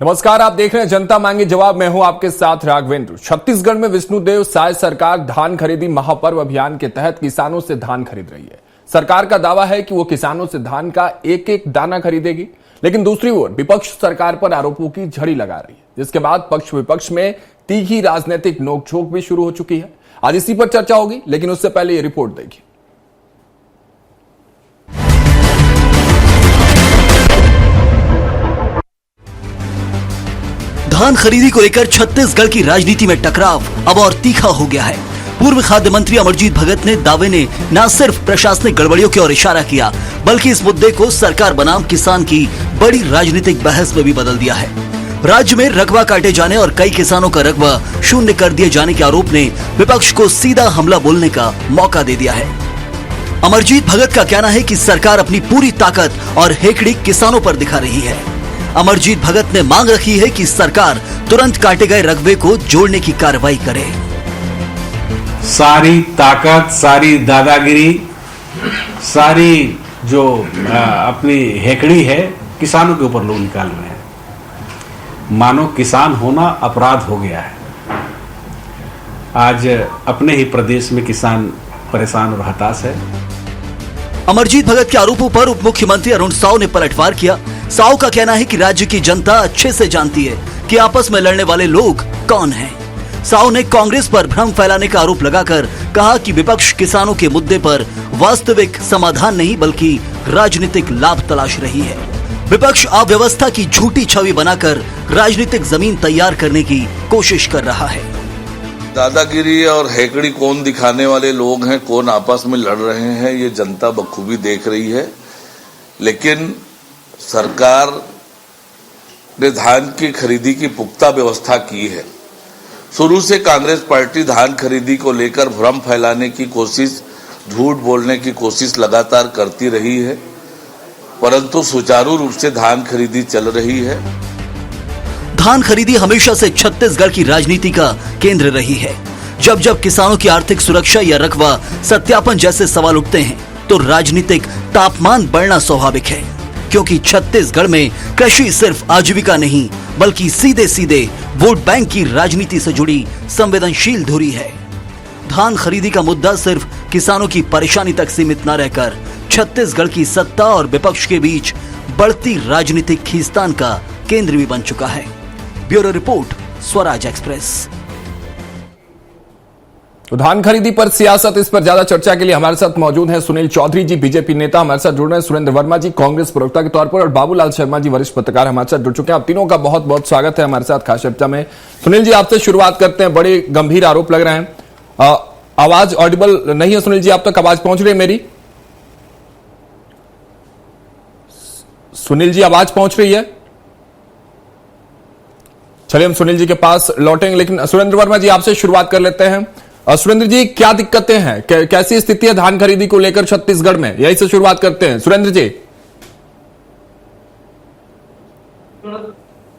नमस्कार, आप देख रहे हैं जनता मांगे जवाब। मैं हूं आपके साथ राघवेंद्र। छत्तीसगढ़ में विष्णुदेव साय सरकार धान खरीदी महापर्व अभियान के तहत किसानों से धान खरीद रही है। सरकार का दावा है कि वो किसानों से धान का एक एक दाना खरीदेगी, लेकिन दूसरी ओर विपक्ष सरकार पर आरोपों की झड़ी लगा रही है, जिसके बाद पक्ष विपक्ष में तीखी राजनीतिक नोकझोंक भी शुरू हो चुकी है। आज इसी पर चर्चा होगी, लेकिन उससे पहले ये रिपोर्ट देखिए। धान खरीदी को लेकर छत्तीसगढ़ की राजनीति में टकराव अब और तीखा हो गया है। पूर्व खाद्य मंत्री अमरजीत भगत ने दावे ने न सिर्फ प्रशासनिक गड़बड़ियों की ओर इशारा किया, बल्कि इस मुद्दे को सरकार बनाम किसान की बड़ी राजनीतिक बहस में भी बदल दिया है। राज्य में रकबा काटे जाने और कई किसानों का रकबा शून्य कर दिए जाने के आरोप ने विपक्ष को सीधा हमला बोलने का मौका दे दिया है। अमरजीत भगत का कहना है कि सरकार अपनी पूरी ताकत और हेकड़ी किसानों पर दिखा रही है। अमरजीत भगत ने मांग रखी है कि सरकार तुरंत काटे गए रकबे को जोड़ने की कार्रवाई करे। सारी ताकत, सारी दादागिरी, सारी जो अपनी हेकड़ी है किसानों के ऊपर लोग निकाल रहे हैं। मानो किसान होना अपराध हो गया है। आज अपने ही प्रदेश में किसान परेशान और हताश है। अमरजीत भगत के आरोपों पर उप मुख्यमंत्री अरुण साव ने पलटवार किया। साव का कहना है कि राज्य की जनता अच्छे से जानती है कि आपस में लड़ने वाले लोग कौन हैं। साव ने कांग्रेस पर भ्रम फैलाने का आरोप लगाकर कहा कि विपक्ष किसानों के मुद्दे पर वास्तविक समाधान नहीं बल्कि राजनीतिक लाभ तलाश रही है। विपक्ष अव्यवस्था की झूठी छवि बनाकर राजनीतिक जमीन तैयार करने की कोशिश कर रहा है। दादागिरी और हेकड़ी कौन दिखाने वाले लोग हैं, कौन आपस में लड़ रहे हैं, ये जनता बखूबी देख रही है। लेकिन सरकार ने धान की खरीदी की पुख्ता व्यवस्था की है। शुरू से कांग्रेस पार्टी धान खरीदी को लेकर भ्रम फैलाने की कोशिश, झूठ बोलने की कोशिश लगातार करती रही है, परंतु सुचारू रूप से धान खरीदी चल रही है। धान खरीदी हमेशा से छत्तीसगढ़ की राजनीति का केंद्र रही है। जब जब किसानों की आर्थिक सुरक्षा या रकबा सत्यापन जैसे सवाल उठते हैं, तो राजनीतिक तापमान बढ़ना स्वाभाविक है, क्योंकि छत्तीसगढ़ में कृषि सिर्फ आजीविका नहीं बल्कि सीधे सीधे वोट बैंक की राजनीति से जुड़ी संवेदनशील धुरी है। धान खरीदी का मुद्दा सिर्फ किसानों की परेशानी तक सीमित न रहकर छत्तीसगढ़ की सत्ता और विपक्ष के बीच बढ़ती राजनीतिक खींचतान का केंद्र भी बन चुका है। Bureau report, Swaraj express. तो धान खरीदी पर सियासत, इस पर ज्यादा चर्चा के लिए हमारे साथ मौजूद हैं सुनील चौधरी जी, बीजेपी नेता हमारे साथ जुड़ रहे हैं, सुरेंद्र वर्मा जी कांग्रेस प्रवक्ता के तौर पर, और बाबूलाल शर्मा जी वरिष्ठ पत्रकार हमारे साथ जुड़ चुके हैं। आप तीनों का बहुत बहुत स्वागत है हमारे साथ खास चर्चा में। सुनील जी, आपसे शुरुआत करते हैं। बड़े गंभीर आरोप लग रहे हैं। आवाज ऑडिबल नहीं है सुनील जी, आप तक आवाज पहुंच रही है मेरी? सुनील जी, आवाज पहुंच रही है? चलिए हम सुनील जी के पास लौटेंगे, लेकिन सुरेंद्र वर्मा जी आपसे शुरुआत कर लेते हैं। सुरेंद्र जी, क्या दिक्कतें हैं, कैसी स्थिति है धान खरीदी को लेकर छत्तीसगढ़ में, यही से शुरुआत करते हैं। सुरेंद्र जी।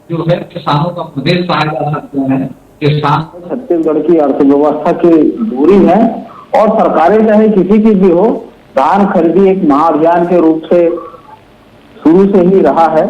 जो है किसानों का प्रदेश है, किसान छत्तीसगढ़ की अर्थव्यवस्था की दूरी है, और सरकारें चाहे किसी की भी हो, धान खरीदी एक महाअभियान के रूप से शुरू से ही रहा है।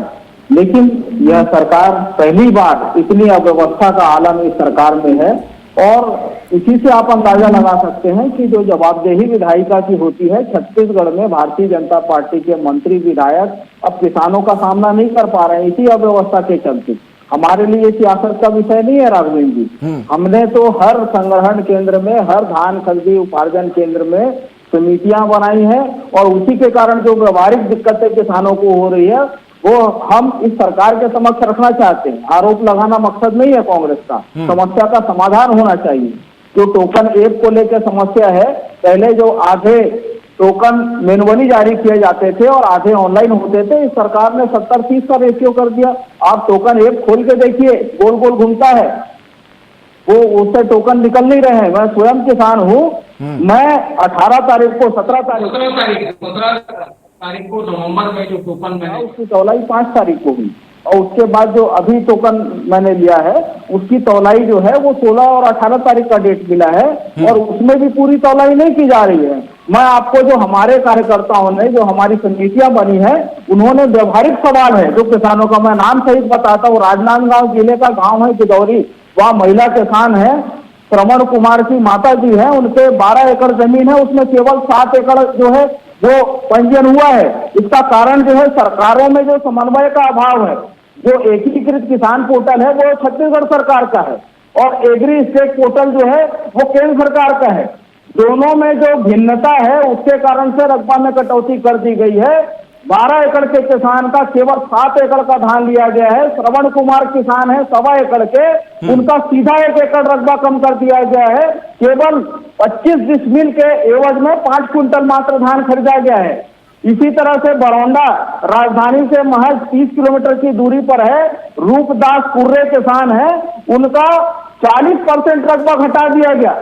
लेकिन यह सरकार पहली बार इतनी अव्यवस्था का आलम इस सरकार में है, और इसी से आप अंदाजा लगा सकते हैं कि जो जवाबदेही विधायिका की होती है, छत्तीसगढ़ में भारतीय जनता पार्टी के मंत्री विधायक अब किसानों का सामना नहीं कर पा रहे हैं इसी अव्यवस्था के चलते। हमारे लिए सियासत का विषय नहीं है राघवेंद्र जी। हमने तो हर संग्रहण केंद्र में, हर धान खरीदी उपार्जन केंद्र में समितियां बनाई हैं, और उसी के कारण जो व्यवहारिक दिक्कतें किसानों को हो रही है वो हम इस सरकार के समक्ष रखना चाहते हैं। आरोप लगाना मकसद नहीं है कांग्रेस का, समस्या का समाधान होना चाहिए। जो टोकन ऐप को लेकर समस्या है, पहले जो आधे टोकन मैनुअली जारी किए जाते थे और आधे ऑनलाइन होते थे, इस सरकार ने 70-30 का रेशियो कर दिया। आप टोकन ऐप खोल के देखिए, गोल गोल घूमता है, वो उससे टोकन निकल नहीं रहे हैं। मैं स्वयं किसान हूँ, मैं 18 तारीख को 17 तारीख को नवंबर में जो टोकन में उसकी तौलाई 5 तारीख को हुई। और उसके बाद जो अभी टोकन मैंने लिया है उसकी तौलाई जो है वो 16 और 18 तारीख का डेट मिला है और उसमें भी पूरी तौलाई नहीं की जा रही है। मैं आपको जो हमारे कार्यकर्ताओं ने जो हमारी समितियां बनी है उन्होंने व्यवहारिक सवाल है जो किसानों का, मैं नाम सहित बताता हूँ, राजनांदगांव जिले का गांव है गिदौरी, वहाँ महिला किसान है, श्रवण कुमार की माता जी है, उनके 12 एकड़ जमीन है, उसमें केवल 7 एकड़ जो है वो पंजीयन हुआ है। इसका कारण जो है सरकारों में जो समन्वय का अभाव है। जो एकीकृत किसान पोर्टल है वो छत्तीसगढ़ सरकार का है और एग्री स्टेट पोर्टल जो है वो केंद्र सरकार का है। दोनों में जो भिन्नता है उसके कारण से रकबा में कटौती कर दी गई है। 12 एकड़ के किसान का केवल 7 एकड़ का धान लिया गया है। श्रवण कुमार किसान है 1.25 एकड़ के, उनका सीधा 1 एकड़ रकबा कम कर दिया गया है। केवल 25 डिसमिल के एवज में 5 क्विंटल मात्र धान खरीदा गया है। इसी तरह से बरौंडा राजधानी से महज 30 किलोमीटर की दूरी पर है, रूपदास कुर्रे किसान है, उनका 40% रकबा घटा दिया गया।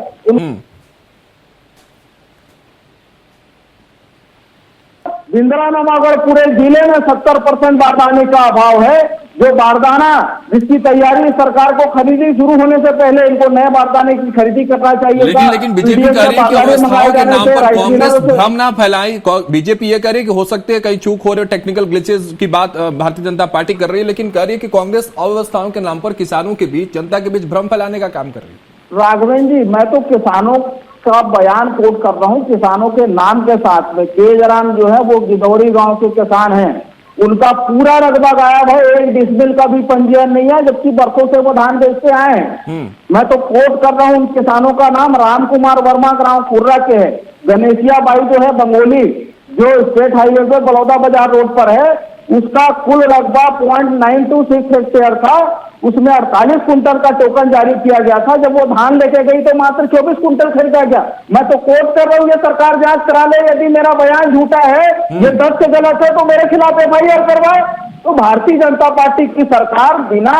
बिंद्रानुमागढ़ पूरे जिले में 70% बारदाने का अभाव है। जो बारदाना जिसकी तैयारी सरकार को खरीदी शुरू होने से पहले इनको नए बारदाने की खरीदी करना चाहिए। लेकिन बीजेपी कह रही है कि अवस्थाओं के नाम पर कांग्रेस भ्रम ना फैलाई। बीजेपी ये कह रही है कि हो सकती है कहीं चूक हो रही है, टेक्निकल ग्लिचेस की बात भारतीय जनता पार्टी कर रही है, लेकिन कह रही है कि कांग्रेस अव्यवस्थाओं के नाम पर किसानों के बीच, जनता के बीच भ्रम फैलाने का काम कर रही है। राघवेंद्र जी, मैं तो किसानों का बयान कोट कर रहा हूँ, किसानों के नाम के साथ में। केजराम जो है वो गिदौरी गांव के किसान हैं, उनका पूरा रकबा गायब है, 1 डिसमिल का भी पंजीयन नहीं है, जबकि बरसों से वो धान बेचते आए हैं। मैं तो कोट कर रहा हूँ, उन किसानों का नाम राम कुमार वर्मा ग्राम कुर्रा के है, गणेशिया बाई जो है बंगोली जो स्टेट हाईवे पे बलौदा बाजार रोड पर है, उसका कुल रकबा 0.926 हेक्टेयर था, उसमें 48 कुंटल का टोकन जारी किया गया था। जब वो धान लेके गई तो मात्र 24 कुंटल खरीदा गया। मैं तो कोर्ट कर रहा हूँ, ये सरकार जांच करा ले, यदि मेरा बयान झूठा है, ये 10 से गलत है तो मेरे खिलाफ FIR करवाए। तो भारतीय जनता पार्टी की सरकार बिना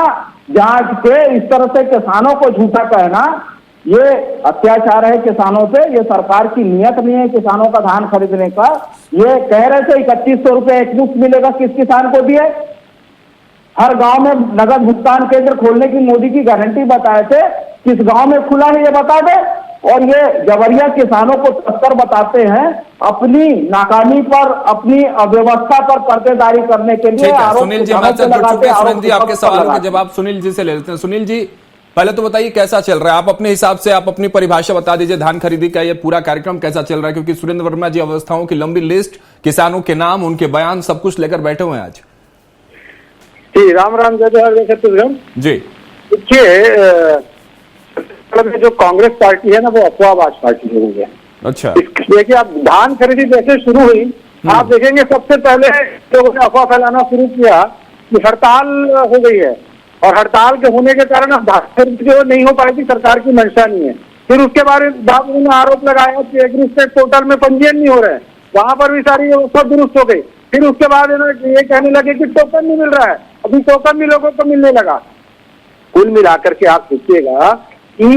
जांच के इस तरह से किसानों को झूठा कहना, ये अत्याचार है किसानों पे। ये सरकार की नियत नहीं है किसानों का धान खरीदने का। ये कह रहे थे 3100 रुपए एकमुश्त मिलेगा, किस किसान को दिए? हर गांव में नगद भुगतान केंद्र खोलने की मोदी की गारंटी बताए थे, किस गांव में खुला है ये बता दे। और ये जबरिया किसानों को तस्कर बताते हैं, अपनी नाकामी पर, अपनी अव्यवस्था पर पर्देदारी करने के लिए आरोप सुनील जी हमारे साथ जुड़ चुके हैं। सुनील जी, आपके सवालों के जवाब सुनील जी से ले लेते हैं। सुनील जी, पहले तो बताइए कैसा चल रहा है, आप अपने हिसाब से, आप अपनी परिभाषा बता दीजिए, धान खरीदी का ये पूरा कार्यक्रम कैसा चल रहा है? क्योंकि सुरेंद्र वर्मा जी अवस्थाओं की लंबी लिस्ट, किसानों के नाम, उनके बयान, सब कुछ लेकर बैठे हुए हैं आज। जी, राम राम, जय जय छत्तीसगढ़ जी। देखिए, जो कांग्रेस पार्टी है ना, वो अफवाहबाज पार्टी हो गई है। अच्छा, देखिए, आप धान खरीदी जैसे शुरू हुई, आप देखेंगे सबसे पहले लोगों ने अफवाह फैलाना शुरू किया कि हड़ताल हो गई है, और हड़ताल के होने के कारण अब धान खरीदी जो नहीं हो पाएगी, सरकार की मंशा नहीं है। फिर उसके बाद उन्होंने आरोप लगाया कि एग्री स्टेट पोर्टल में पंजीयन नहीं हो रहे हैं, वहां पर भी सारी व्यवस्था दुरुस्त हो गई। फिर उसके बाद ये कहने लगे कि टोकन नहीं मिल रहा है, अभी टोकन भी लोगों को मिलने लगा। कुल मिलाकर के आप देखिएगा कि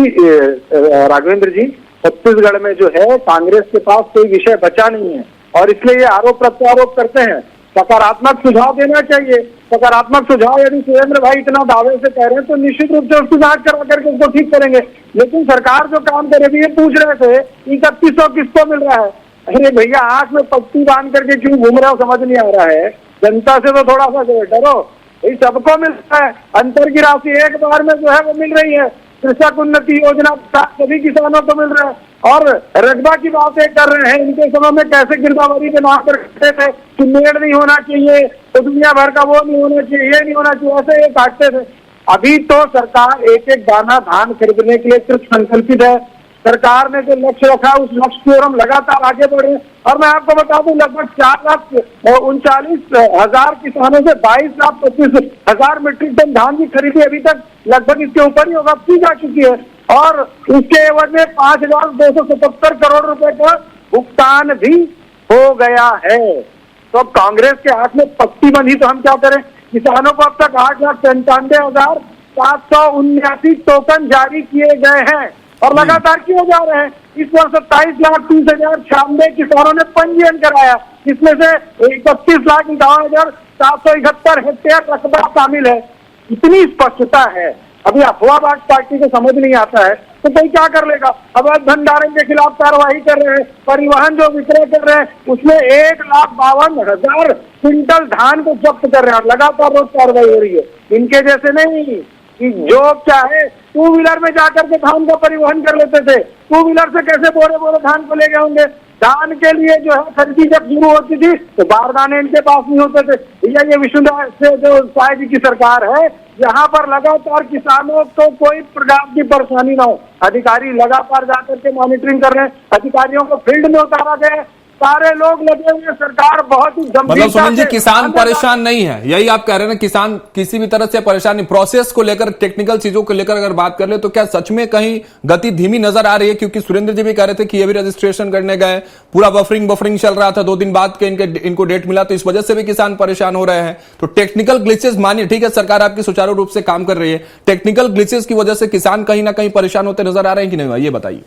राघवेंद्र जी, छत्तीसगढ़ में जो है कांग्रेस के पास कोई विषय बचा नहीं है, और इसलिए ये आरोप प्रत्यारोप करते हैं। सकारात्मक सुझाव देना चाहिए। सकारात्मक सुझाव यदि सुरेंद्र भाई इतना दावे से कह रहे हैं तो निश्चित रूप से उसकी जांच करा करके उसको ठीक करेंगे। लेकिन सरकार जो काम करेगी, ये पूछ रहे थे 3100 किसको मिल रहा है? अरे भैया, आंख में पट्टी बांध करके क्यों घूम रहे हो, समझ नहीं आ रहा है। जनता से तो थोड़ा सा डरो, भाई सबको मिल रहा है। अंतर की राशि एक बार में जो है वो मिल रही है। कृषक उन्नति योजना सभी किसानों को मिल रहा है। और रकबा की बातें कर रहे हैं, इनके समय में कैसे गिरदावरी के नाम पर कहते थे कि मेड़ नहीं होना चाहिए, तो दुनिया भर का वो नहीं होना चाहिए, ये नहीं होना चाहिए, ऐसे ये काटते थे। अभी तो सरकार एक एक दाना धान खरीदने के लिए सिर्फ संकल्पित है। सरकार ने जो लक्ष्य रखा, उस लक्ष्य की ओर हम लगातार आगे बढ़े। और मैं आपको बता दूं, लगभग 4,39,000 किसानों से 22,25,000 मीट्रिक टन धान की खरीदी अभी तक लगभग इसके ऊपर ही होगा की जा चुकी है, और उसके एवज में 5,277 करोड़ रुपए का भुगतान भी हो गया है। तो अब कांग्रेस के हाथ में पट्टी बंधी, तो हम क्या करें? किसानों को अब तक 8,95,779 टोकन जारी किए गए हैं, और लगातार किए जा रहे हैं। इस वर्ष 27,30,096 किसानों ने पंजीयन कराया, इसमें से 31,51,000 771 हेक्टेयर रकबा शामिल है। इतनी स्पष्टता है। अभी अफवाहबाज पार्टी को समझ नहीं आता है तो कोई क्या कर लेगा। अवैध भंडारण के खिलाफ कार्रवाई कर रहे हैं, परिवहन जो विक्रय कर रहे हैं उसमें 1,52,000 क्विंटल धान को जब्त कर रहे हैं, लगातार रोज कार्रवाई हो रही है। इनके जैसे नहीं कि जो चाहे टू व्हीलर में जाकर के धान का परिवहन कर लेते थे, टू व्हीलर से कैसे बोरे बोरे धान को ले गए होंगे। धान के लिए जो है खरीदी जब शुरू होती थी तो बारदाने इनके पास नहीं होते थे। भैया ये विष्णुदास से जो साय जी की सरकार है, यहाँ पर लगातार किसानों को कोई प्रकार की परेशानी ना हो, अधिकारी लगातार जाकर के मॉनिटरिंग कर रहे हैं, अधिकारियों को फील्ड में उतारा गया है, सारे लोग लगे हुए, सरकार बहुत ही गंभीरता मतलब सुनील जी से किसान परेशान नहीं है, यही आप कह रहे हैं ना? किसान किसी भी तरह से परेशान नहीं। प्रोसेस को लेकर, टेक्निकल चीजों को लेकर अगर बात कर ले तो क्या सच में कहीं गति धीमी नजर आ रही है? क्योंकि सुरेंद्र जी भी कह रहे थे कि ये भी रजिस्ट्रेशन करने गए, पूरा बफरिंग चल रहा था, 2 दिन बाद के इनको डेट मिला, तो इस वजह से भी किसान परेशान हो रहे हैं। तो टेक्निकल ग्लिचेस मानिए, ठीक है, सरकार आपकी सुचारू रूप से काम कर रही है, टेक्निकल ग्लिचेस की वजह से किसान कहीं ना कहीं परेशान होते नजर आ रहे हैं कि नहीं, ये बताइए।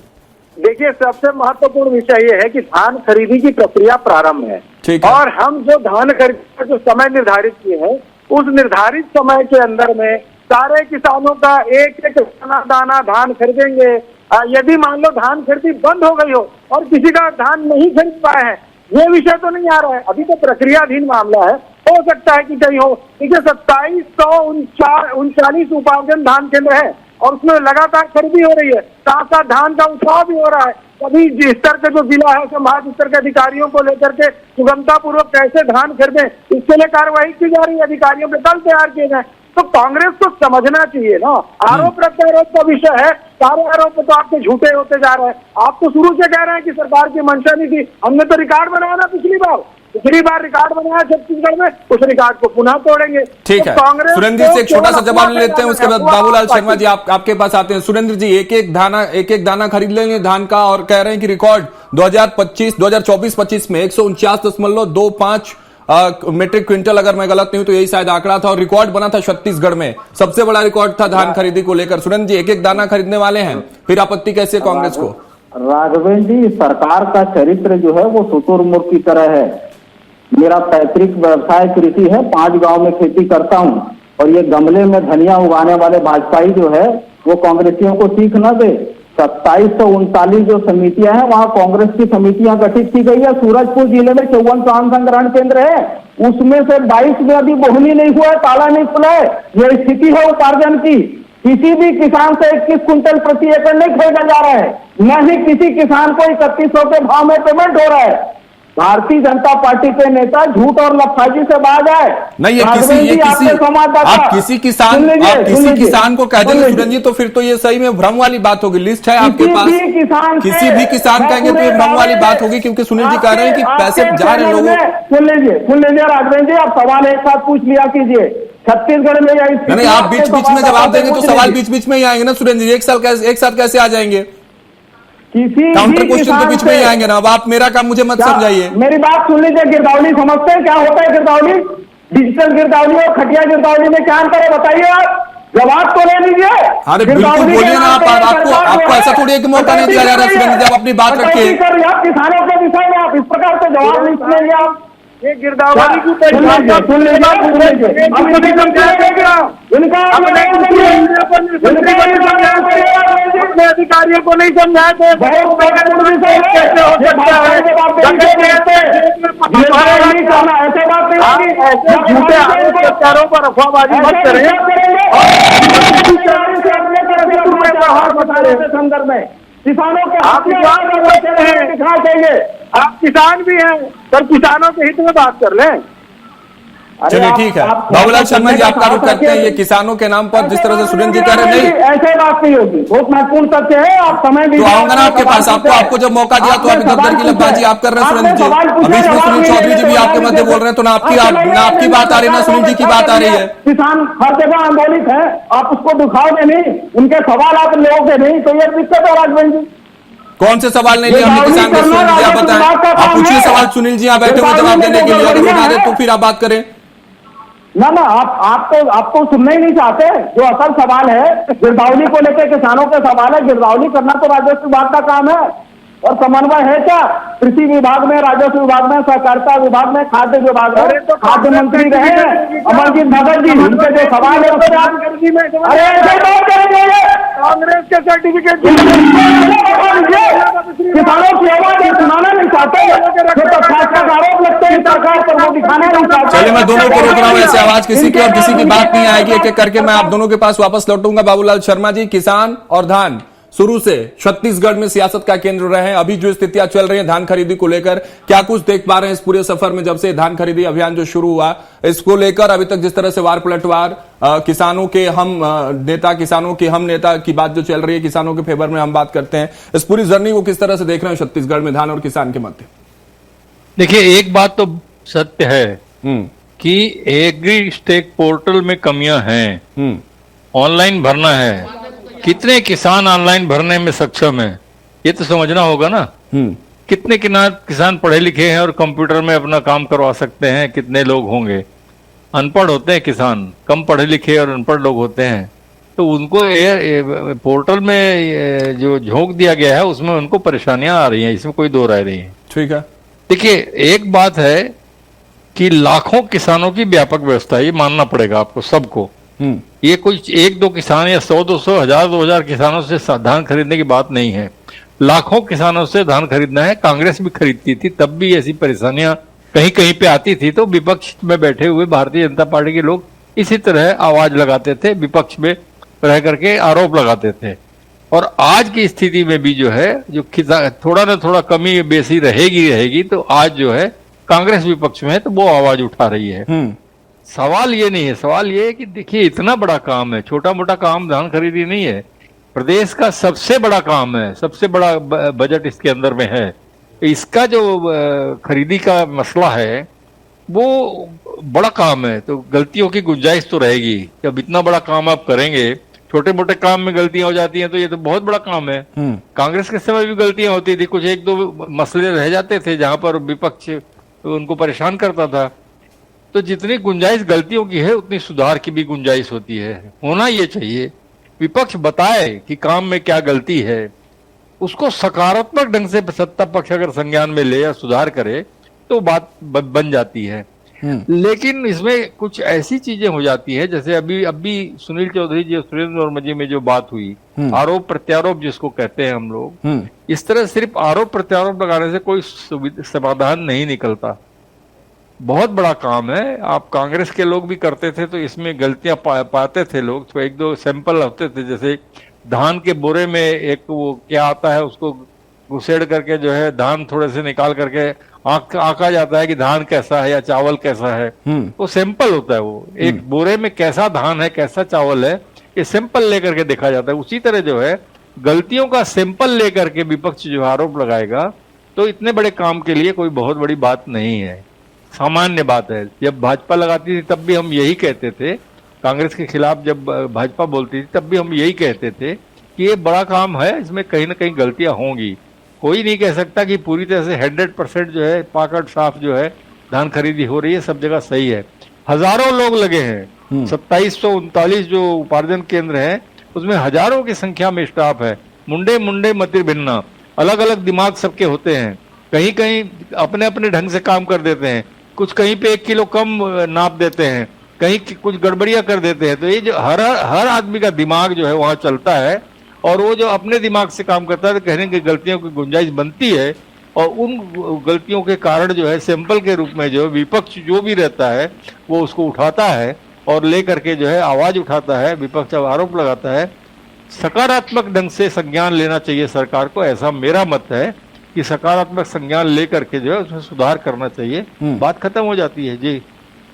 देखिए, सबसे महत्वपूर्ण विषय ये है कि धान खरीदी की प्रक्रिया प्रारंभ है और हम जो धान खरीदी का जो समय निर्धारित किए हैं उस निर्धारित समय के अंदर में सारे किसानों का एक एक दाना धान खरीदेंगे। यदि मान लो धान खरीदी बंद हो गई हो और किसी का धान नहीं खरीद पाए हैं, ये विषय तो नहीं आ रहा है, अभी तो प्रक्रियाधीन मामला है, हो सकता है कि कहीं हो। देखिए, 2739 उपार्जन धान केंद्र है और उसमें लगातार खरीदी हो रही है, साथ साथ धान का उत्सव भी हो रहा है। सभी स्तर के जो जिला है, संभाग स्तर के अधिकारियों को लेकर के सुगमता पूर्वक कैसे धान खरीदे, इसके लिए कार्रवाई की जा रही है, अधिकारियों के दल तैयार किए गए। तो कांग्रेस को समझना चाहिए ना, आरोप प्रत्यारोप का विषय है, सारे आरोप तो आपके झूठे होते जा रहे हैं। आप तो शुरू से कह रहे हैं कि सरकार की मंशा नहीं थी, हमने तो रिकॉर्ड बनाया ना पिछली बार रिकॉर्ड बनाया छत्तीसगढ़ में, उस रिकॉर्ड को पुनः तोड़ेंगे। ठीक है, सुरेंद्र जी से एक छोटा सा जवाब लेते हैं, उसके बाद बाबूलाल शर्मा जी आपके पास आते हैं। सुरेंद्र जी, एक एक दाना खरीद लेंगे धान का और कह रहे हैं कि रिकॉर्ड 2024-25 में 149.25 मीट्रिक क्विंटल, अगर मैं गलत नहीं हूं तो यही शायद आंकड़ा था, और रिकॉर्ड बना था छत्तीसगढ़ में, सबसे बड़ा रिकॉर्ड था धान खरीदी को लेकर। सुरेंद्र जी, एक एक दाना खरीदने वाले हैं, फिर आपत्ति कैसे कांग्रेस को? राघवेंद्र जी, सरकार का चरित्र जो है वो शुतुरमुर्ग की तरह है। मेरा पैतृक व्यवसाय कृषि है, 5 गांव में खेती करता हूं, और ये गमले में धनिया उगाने वाले भाजपाई जो है वो कांग्रेसियों को सीख न दे। 2739 जो समितियां हैं वहां कांग्रेस की समितियां गठित की गई है। सूरजपुर जिले में 54 धान संग्रहण केंद्र है, उसमें से 22 में अभी बोहनी नहीं हुआ है, ताला नहीं खुला है। ये स्थिति है उपार्जन की। किसी भी किसान से 21 कुंटल प्रति एकड़ नहीं खरीदा जा रहा है, न ही किसी किसान को 3100 के भाव में पेमेंट हो रहा है। भारतीय जनता पार्टी के नेता झूठ और लफाजी से बाज आए। नहीं, आप किसी किसान को कह देंगे सुरेंद्र जी, तो फिर तो ये सही में भ्रम वाली बात होगी। लिस्ट है आपके पास, किसी भी किसान कहेंगे तो ये भ्रम वाली बात होगी, क्योंकि सुनील जी कह रहे हैं कि पैसे जा रहे हैं लोगों। सुन लीजिए राघवेंद्र जी, आप सवाल एक साथ पूछ लिया कीजिए। छत्तीसगढ़ में नहीं, आप बीच बीच में जवाब देंगे तो सवाल बीच बीच में ही आएंगे ना सुरेंद्र जी, एक साथ कैसे आ जाएंगे? काउंटर क्वेश्चन तो बीच में ही आएंगे ना। अब आप मेरा काम मुझे मत समझाइए। मेरी बात सुन लीजिए। गिरदावली समझते हैं क्या होता है? गिरदावली, डिजिटल गिरदावली और खटिया गिरदावली में क्या अंतर है बताइए आप, जवाब तो ले लीजिए। अरे बिल्कुल बोलिए ना आप, आपको ऐसा थोड़ी है कि मौका नहीं दिया जा रहा है जब अपनी बात रखिए। किसानों के विषय में आप इस प्रकार से जवाब नहीं सुनेंगे। आप ये गिरदावली की अधिकारियों को नहीं समझाए थे, कैसे हो सकता है? ऐसे बात नहीं, ऐसे झूठे आरोपों पर अफवाहबाजी मत करें। संदर्भ में किसानों के आप दिखा देंगे, आप किसान भी हैं, पर किसानों के हित में बात कर लें। चलिए ठीक है, बाबूलाल शर्मा जी आपका रुख करते हैं। ये किसानों के नाम पर जिस तरह से सुरेंद्र जी कह रहे हैं, नहीं ऐसे बात नहीं होगी, बहुत महत्वपूर्ण तथ्य है। आप समय तो आऊंगा ना आपके पास, आपको जब मौका दिया तो आप इधर की लब्बाजी आप कर रहे हैं सुरेंद्र जी। अभी सुनील चौधरी जी भी आपके मध्य बोल रहे हैं, तो ना आपकी बात आ रही है ना सुनील जी की बात आ रही है। किसान हर जगह आंदोलित है, आप उसको दिखाओगे नहीं, उनके सवाल आप लोगे नहीं, तो ये दिक्कत है राघवेंद्र जी। कौन से सवाल नहीं लिया हमने किसान के? सुनील जी आप बताएं, आप पूछिए सवाल। सुनील जी यहाँ बैठे हुए जवाब देने के लिए, अगर बता रहे तो फिर आप बात करें ना। आप तो सुनना ही नहीं चाहते। जो असल सवाल है गिरदावली को लेकर, किसानों के सवाल है, गिरदावली करना तो राजस्व विभाग का काम है। और समन्वय है क्या? कृषि विभाग में, राजस्व विभाग में, सहकारिता विभाग में, खाद्य विभाग में तो खाद्य मंत्री रहे हैं अमरजीत भगत जी। उनके जो सवाल है उससे आप अरे ऐसे बात करेंगे, कांग्रेस के सर्टिफिकेट किसानों की आवाज सुनाना नहीं चाहते, आरोप लगते हैं सरकार पर, वो दिखाना नहीं चाहते। चलिए मैं दोनों को रोक रहा हूँ, ऐसे आवाज किसी की और किसी की बात नहीं आएगी। एक एक करके मैं आप दोनों के पास वापस लौटूंगा। बाबूलाल शर्मा जी, किसान और धान शुरू से छत्तीसगढ़ में सियासत का केंद्र रहे हैं। अभी जो स्थितियां चल रही हैं धान खरीदी को लेकर, क्या कुछ देख पा रहे हैं इस पूरे सफर में, जब से धान खरीदी अभियान जो शुरू हुआ इसको लेकर अभी तक जिस तरह से वार पलटवार, किसानों के हम नेता, किसानों के हम नेता की बात जो चल रही है, किसानों के फेवर में हम बात करते हैं, इस पूरी जर्नी को किस तरह से देख रहे हैं छत्तीसगढ़ में धान और किसान के मध्य? देखिए, एक बात तो सत्य है कि एग्री स्टेक पोर्टल में कमियां हैं। ऑनलाइन भरना है, कितने किसान ऑनलाइन भरने में सक्षम है ये तो समझना होगा ना। कितने किसान पढ़े लिखे हैं और कंप्यूटर में अपना काम करवा सकते हैं, कितने लोग होंगे? अनपढ़ होते हैं किसान, कम पढ़े लिखे और अनपढ़ लोग होते हैं, तो उनको पोर्टल में जो झोंक दिया गया है उसमें उनको परेशानियां आ रही हैं, इसमें कोई दो राय नहीं है। ठीक है, देखिए, एक बात है कि लाखों किसानों की व्यापक व्यवस्था, ये मानना पड़ेगा आपको सबको। ये कोई एक दो किसान या 100, 200, 1000, 2000 किसानों से धान खरीदने की बात नहीं है। लाखों किसानों से धान खरीदना है। कांग्रेस भी खरीदती थी, तब भी ऐसी परेशानियां कहीं कहीं पे आती थी, तो विपक्ष में बैठे हुए भारतीय जनता पार्टी के लोग इसी तरह आवाज लगाते थे, विपक्ष में रह करके आरोप लगाते थे। और आज की स्थिति में भी जो है, जो थोड़ा ना थोड़ा कमी बेसी रहेगी, तो आज जो है कांग्रेस विपक्ष में है तो वो आवाज उठा रही है। सवाल ये नहीं है, सवाल ये है कि देखिए, इतना बड़ा काम है, छोटा मोटा काम धान खरीदी नहीं है, प्रदेश का सबसे बड़ा काम है, सबसे बड़ा बजट इसके अंदर में है। इसका जो खरीदी का मसला है वो बड़ा काम है, तो गलतियों की गुंजाइश तो रहेगी। जब इतना बड़ा काम आप करेंगे, छोटे मोटे काम में गलतियां हो जाती हैं तो ये तो बहुत बड़ा काम है। कांग्रेस के समय भी गलतियां होती थी, कुछ एक दो मसले रह जाते थे जहां पर विपक्ष उनको परेशान करता था। तो जितनी गुंजाइश गलतियों की है उतनी सुधार की भी गुंजाइश होती है, होना ये चाहिए। विपक्ष बताए कि काम में क्या गलती है, उसको सकारात्मक ढंग से सत्ता पक्ष अगर संज्ञान में ले या सुधार करे तो बात बन जाती है। लेकिन इसमें कुछ ऐसी चीजें हो जाती है, जैसे अभी सुनील चौधरी जी और सुरेंद्र वर्मा जी में जो बात हुई, आरोप प्रत्यारोप जिसको कहते हैं हम लोग, इस तरह सिर्फ आरोप प्रत्यारोप लगाने से कोई समाधान नहीं निकलता। बहुत बड़ा काम है। आप कांग्रेस के लोग भी करते थे तो इसमें गलतियां पाते थे लोग, तो एक दो सैंपल होते थे, जैसे धान के बोरे में एक वो क्या आता है, उसको घुसेड़ करके जो है धान थोड़े से निकाल करके आंका जाता है कि धान कैसा है या चावल कैसा है। वो सैंपल होता है, वो एक बोरे में कैसा धान है कैसा चावल है ये सैंपल लेकर के देखा जाता है। उसी तरह जो है गलतियों का सैंपल लेकर के विपक्ष जो आरोप लगाएगा तो इतने बड़े काम के लिए कोई बहुत बड़ी बात नहीं है, सामान्य बात है। जब भाजपा लगाती थी तब भी हम यही कहते थे, कांग्रेस के खिलाफ जब भाजपा बोलती थी तब भी हम यही कहते थे कि ये बड़ा काम है, इसमें कहीं ना कहीं गलतियां होंगी। कोई नहीं कह सकता कि पूरी तरह से 100% जो है पाकट साफ जो है धान खरीदी हो रही है, सब जगह सही है। हजारों लोग लगे हैं, 2739 जो उपार्जन केंद्र है उसमें हजारों की संख्या में स्टाफ है। मुंडे मतिर भिन्ना, अलग अलग दिमाग सबके होते हैं, कहीं कहीं अपने अपने ढंग से काम कर देते हैं, कुछ कहीं पे 1 किलो कम नाप देते हैं, कहीं कुछ गड़बड़ियां कर देते हैं। तो ये जो हर आदमी का दिमाग जो है वहां चलता है, और वो जो अपने दिमाग से काम करता है तो कहने की गलतियों की गुंजाइश बनती है, और उन गलतियों के कारण जो है सैंपल के रूप में जो विपक्ष जो भी रहता है वो उसको उठाता है और लेकर के जो है आवाज उठाता है, विपक्ष आरोप लगाता है। सकारात्मक ढंग से संज्ञान लेना चाहिए सरकार को, ऐसा मेरा मत है कि सकारात्मक संज्ञान लेकर के जो है उसमें सुधार करना चाहिए, बात खत्म हो जाती है। जी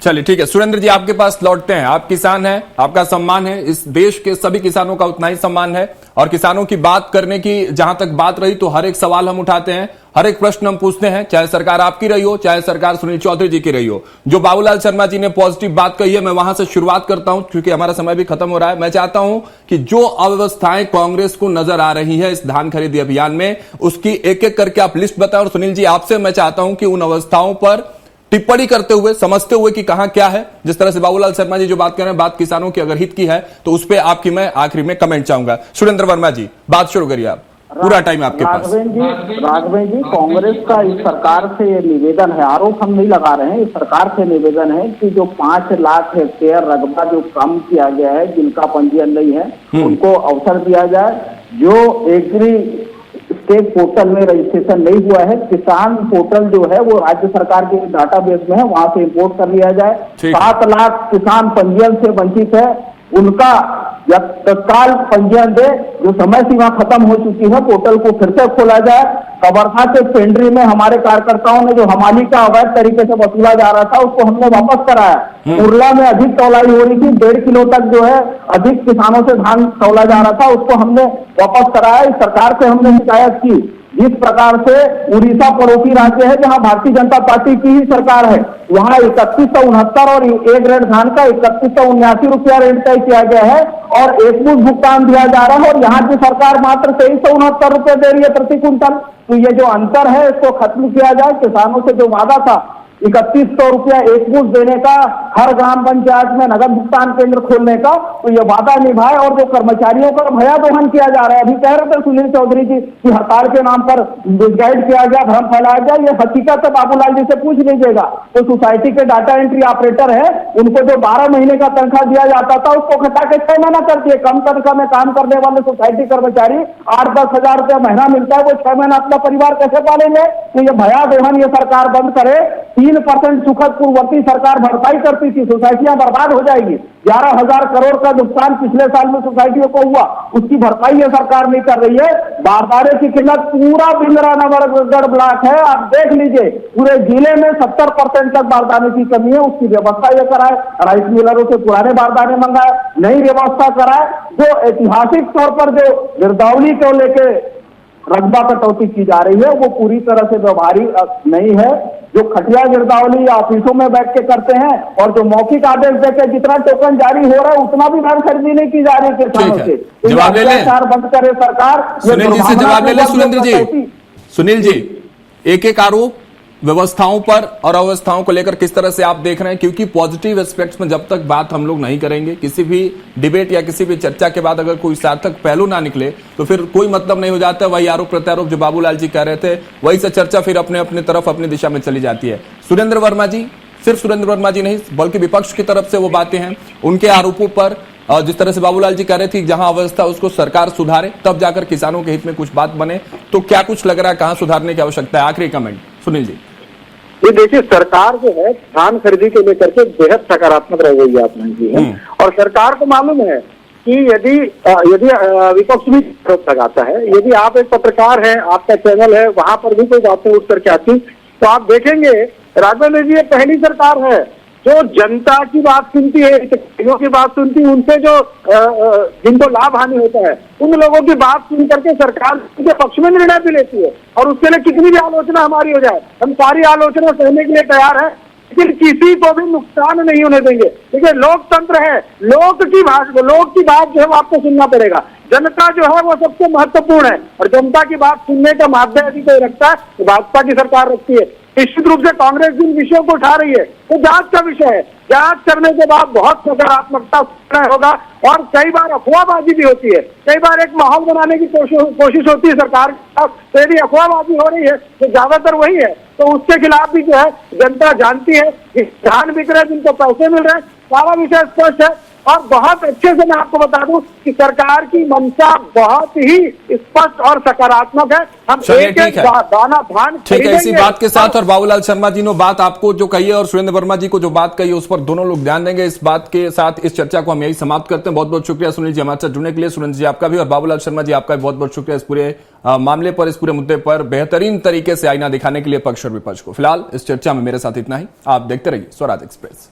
चलिए ठीक है, सुरेंद्र जी आपके पास लौटते हैं। आप किसान हैं, आपका सम्मान है, इस देश के सभी किसानों का उतना ही सम्मान है, और किसानों की बात करने की जहां तक बात रही तो हर एक सवाल हम उठाते हैं, हर एक प्रश्न हम पूछते हैं, चाहे सरकार आपकी रही हो चाहे सरकार सुनील चौधरी जी की रही हो। जो बाबूलाल शर्मा जी ने पॉजिटिव बात कही है मैं वहां से शुरुआत करता हूं क्योंकि हमारा समय भी खत्म हो रहा है। मैं चाहता हूं कि जो अव्यवस्थाएं कांग्रेस को नजर आ रही है इस धान खरीदी अभियान में उसकी एक एक करके आप लिस्ट बताएं, और सुनील जी आपसे मैं चाहता हूं कि उन अवस्थाओं पर टिप्पणी करते हुए, समझते हुए कि कहां क्या है, जिस तरह से बाबूलाल शर्मा जी जो बात कर रहे हैं बात किसानों की अगर हित की है तो उस पर आपकी मैं आखिरी में कमेंट चाहूंगा। सुरेंद्र वर्मा जी बात शुरू करिए आप। पूरा टाइम आपके पास। राघवेंद्र जी, कांग्रेस का इस सरकार से ये निवेदन है, आरोप हम नहीं लगा रहे हैं, इस सरकार से निवेदन है कि जो 5 लाख हेक्टेयर रकबा जो कम किया गया है, जिनका पंजीयन नहीं है, उनको अवसर दिया जाए। जो एग्री स्टेट पोर्टल में रजिस्ट्रेशन नहीं हुआ है, किसान पोर्टल जो है वो राज्य सरकार के डाटाबेस में है, वहां से इंपोर्ट कर लिया जाए। 7 लाख किसान पंजीयन से वंचित है, उनका या तत्काल पंजीयन दे, जो समय सीमा खत्म हो चुकी है पोर्टल को फिर से खोला जाए। कवर्धा के पेंड्री में हमारे कार्यकर्ताओं ने जो हमाली का अवैध तरीके से वसूला जा रहा था उसको हमने वापस कराया। उरला में अधिक तौलाई हो रही थी, 1.5 किलो तक जो है अधिक किसानों से धान तौला जा रहा था, उसको हमने वापस कराया। इस सरकार से हमने शिकायत की, जिस प्रकार से उड़ीसा पड़ोसी राज्य है जहां भारतीय जनता पार्टी की ही सरकार है, वहां 3169 और ए ग्रेड धान का 3179 रुपया रेट तय किया गया है और एकमुश्त भुगतान दिया जा रहा है, और यहाँ की सरकार मात्र 2369 रुपये दे रही है प्रति क्विंटल। तो ये जो अंतर है इसको खत्म किया जाए। किसानों से जो वादा था 3100 रुपया एकमुश्त देने का, हर ग्राम पंचायत में नगद भुगतान केंद्र खोलने का, तो ये वादा निभाए। और जो कर्मचारियों का भया दोहन किया जा रहा है, अभी कह रहे थे सुनील चौधरी जी कि हड़ताल के नाम पर मिसगाइड किया गया, भ्रम फैलाया गया, ये हकीकत है, बाबूलाल जी से पूछ लीजिएगा। तो सोसाइटी के डाटा एंट्री ऑपरेटर है, उनको जो 12 महीने का तनख्वाह दिया जाता था उसको घटा के 6 महीना कर दिए। कम तनख्वाह में काम करने वाले सोसाइटी कर्मचारी 8-10 हजार रुपया महीना मिलता है, वो 6 महीना अपना परिवार कैसे पालेंगे? तो ये भया दोहन ये सरकार बंद करे। 3% सुखद पूर्ववर्ती सरकार भरपाई करती थी, सोसाइटियां बर्बाद हो जाएगी। 11,000 करोड़ का नुकसान पिछले साल में सोसाइटियों को हुआ, उसकी भरपाई ये सरकार नहीं कर रही है। बारदाने की किल्लत पूरा बिंद्रा नवरगढ़ ब्लॉक है, आप देख लीजिए, पूरे जिले में 70% तक बारदाने की कमी है, उसकी व्यवस्था ये कराए। राइस मिलरों से पुराने बारदाने मंगाए, नई व्यवस्था कराए। जो ऐतिहासिक तौर पर जो गिरदावली को लेके रकबा कटौती की जा रही है वो पूरी तरह से व्यवहारिक नहीं है। जो खटिया गिरदावली या ऑफिसों में बैठ के करते हैं और जो मौखिक आदेश देकर जितना टोकन जारी हो रहा है उतना भी धान खरीदी नहीं की जा रही है किसानों से। जवाब ले लें, बंद करे सरकार। सुनील जी से जवाब ले लें। सुरेंद्र जी, सुनील जी, एक आरोप व्यवस्थाओं पर और अव्यवस्थाओं को लेकर किस तरह से आप देख रहे हैं? क्योंकि पॉजिटिव एस्पेक्ट्स में जब तक बात हम लोग नहीं करेंगे, किसी भी डिबेट या किसी भी चर्चा के बाद अगर कोई सार्थक पहलू ना निकले तो फिर कोई मतलब नहीं हो जाता। वही आरोप प्रत्यारोप जो बाबूलाल जी कह रहे थे, वही से चर्चा फिर अपने अपने तरफ अपनी दिशा में चली जाती है। सुरेंद्र वर्मा जी, सिर्फ सुरेंद्र वर्मा जी नहीं बल्कि विपक्ष की तरफ से वो बातें हैं, उनके आरोपों पर जिस तरह से बाबूलाल जी कह रहे थे जहां अवस्था उसको सरकार सुधारे तब जाकर किसानों के हित में कुछ बात बने, तो क्या कुछ लग रहा है कहां सुधारने की आवश्यकता है? आखिरी कमेंट सुनील जी। ये देखिए, सरकार जो है धान खरीदी को लेकर के बेहद सकारात्मक रवैया अपनाई है और सरकार को मालूम है कि यदि विपक्ष भी आरोप लगाता है, यदि आप एक पत्रकार हैं, आपका चैनल है, वहां पर भी कोई बातें उठ करके आती तो आप देखेंगे राघवेंद्र जी ये पहली सरकार है जो जनता की बात सुनती है, किसानों की बात सुनती है, उनसे जो जिनको लाभ हानि होता है उन लोगों की बात सुन करके सरकार उनके पक्ष में निर्णय भी लेती है। और उसके लिए कितनी भी आलोचना हमारी हो जाए, हम सारी आलोचना सहने के लिए तैयार है, लेकिन किसी को भी नुकसान नहीं होने देंगे। देखिए, लोकतंत्र है, लोक की बात जो है वो आपको सुनना पड़ेगा। जनता जो है वो सबसे महत्वपूर्ण है और जनता की बात सुनने का माध्यम यदि कोई रखता है तो भाजपा की सरकार रखती है। निश्चित रूप से कांग्रेस जिन विषयों को उठा रही है वो जांच का विषय है, जांच करने के बाद बहुत सकारात्मकता होगा। और कई बार अफवाहबाजी भी होती है, कई बार एक माहौल बनाने की कोशिश होती है सरकार की, तो यदि अफवाहबाजी हो रही है तो ज्यादातर वही है, तो उसके खिलाफ भी जो है जनता जानती है कि धान बिक रहे हैं, जिनको पैसे मिल रहे हैं, सारा विषय स्पष्ट है। और बहुत अच्छे से मैं आपको बता दूं कि सरकार की मंशा बहुत ही स्पष्ट और सकारात्मक है। हम एक दाना धान ठीक है। इसी बात के साथ और बाबूलाल शर्मा जी ने बात आपको जो कही है और सुरेंद्र वर्मा जी को जो बात कही है उस पर दोनों लोग ध्यान देंगे। इस बात के साथ इस चर्चा को हम यही समाप्त करते हैं। बहुत बहुत शुक्रिया सुनील जी हमारे साथ जुड़ने के लिए। सुरेंद्र जी आपका भी और बाबूलाल शर्मा जी आपका भी बहुत बहुत शुक्रिया इस पूरे मामले पर, इस पूरे मुद्दे पर बेहतरीन तरीके से आईना दिखाने के लिए पक्ष और विपक्ष को। फिलहाल इस चर्चा में मेरे साथ इतना ही। आप देखते रहिए स्वराज एक्सप्रेस।